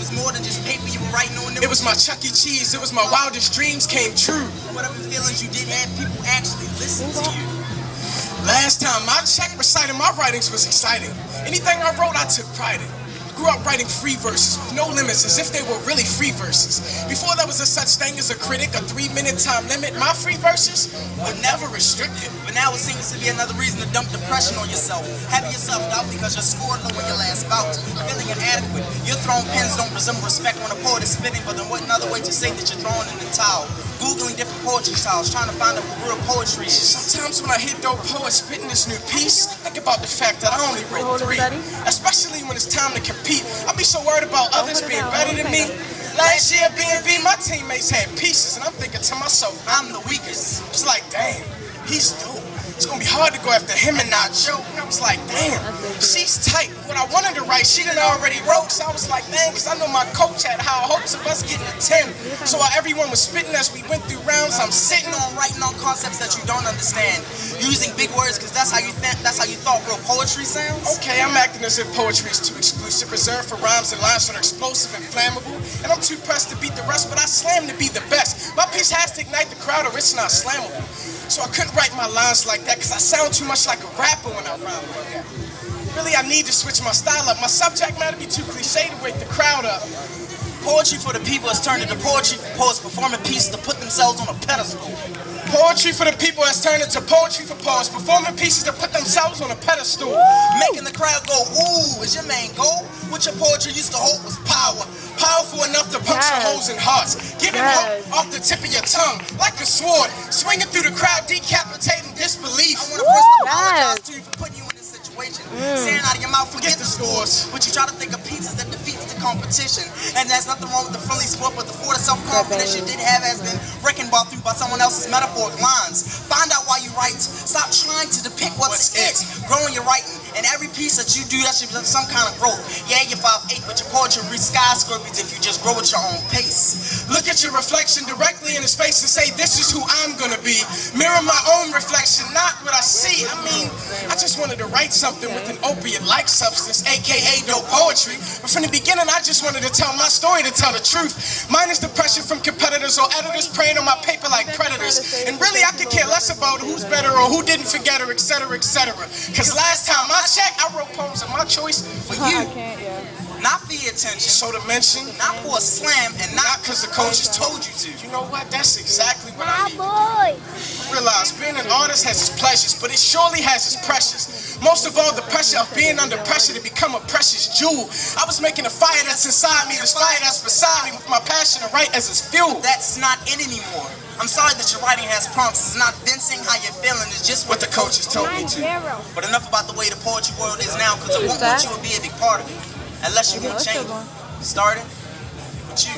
was more than just paper you were writing on. It was my Chuck E. Cheese. It was my wildest dreams came true. Whatever feelings you did have, people actually listened to you. Last time I checked, reciting my writings was exciting. Anything I wrote, I took pride in. Grew up writing free verses with no limits, as if they were really free verses. Before there was a such thing as a critic, a 3-minute time limit, my free verses were never restricted. But now it seems to be another reason to dump depression on yourself. Having yourself doubt because you scored low in your last bout. Feeling inadequate. Your thrown pens don't resemble respect when a poet is spitting, but then what another way to say that you're throwing in the towel? Googling different poetry styles, trying to find out what real poetry is. Sometimes when I hear dope poets spitting this new piece, I think about the fact that I only read 3. Especially when it's time to compete. I be so worried about others being better than me. Last year at B&B, my teammates had pieces, and I'm thinking to myself, I'm the weakest. It's like, damn, he's dope. It's gonna be hard to go after him and not joke. And I was like, damn, she's tight. What I wanted to write, she done already wrote. So I was like, dang, because I know my coach had high hopes of us getting a 10. So while everyone was spitting as we went through rounds, I'm sitting on writing on concepts that you don't understand. Using big words because that's how you thought real poetry sounds? Okay, I'm acting as if poetry is too exclusive, reserved for rhymes and lines that are explosive and flammable. And I'm too pressed to beat the rest, but I slam to be the best. My piece has to ignite the crowd or it's not slammable. So I couldn't write my lines like that because I sound too much like a rapper when I rhyme like that. Really, I need to switch my style up. My subject matter be too cliche to wake the crowd up. Poetry for the people has turned into poetry for poets performing pieces to put themselves on a pedestal. Poetry for the people has turned into poetry for poets performing pieces to put themselves on a pedestal. Making the crowd go, ooh, is your main goal? What your poetry used to hold was power. Powerful enough to puncture holes in hearts. Giving hope off the tip of your tongue like a sword. Swinging through the crowd, decapitating disbelief. I want to first apologize to you for putting you in this situation. Saying out of your mouth, forget the scores. But you try to think of pieces that defeats the competition. And there's nothing wrong with the friendly sport, but the for the self-confidence you did have has been wrecking ball through by someone else's metaphoric lines. Find out why you write. Stop trying to depict what's it. Growing your writing. And every piece that you do, that should be some kind of growth. Yeah, you're 5'8", but your poetry reach skyscrapers if you just grow at your own pace. Look at your reflection directly in his face and say, this is who I'm gonna be. Mirror my own reflection, not what I see. I mean, I just wanted to write something with an opiate-like substance, aka dope poetry. But from the beginning, I just wanted to tell my story to tell the truth. Mine is depression from competitors or editors preying on my paper like predators. And really, I could care less about who's better or who didn't forget her, etc., etc. Because last time I checked, I wrote poems of my choice for you. Not for your attention. So to mention, not for a slam, and not because the coaches told you to. You know what? That's exactly what I need. Realize being an artist has its pleasures, but it surely has its pressures. Most of all, the pressure of being under pressure to become a precious jewel. I was making a fire that's inside me, this fire that's beside me, with my passion to write as its fuel. That's not it anymore. I'm sorry that your writing has prompts. It's not fencing how you're feeling. It's just what the coaches told me to. But enough about the way the poetry world is now, because I won't want you to be a big part of it. Unless you want to change it. Starting with you.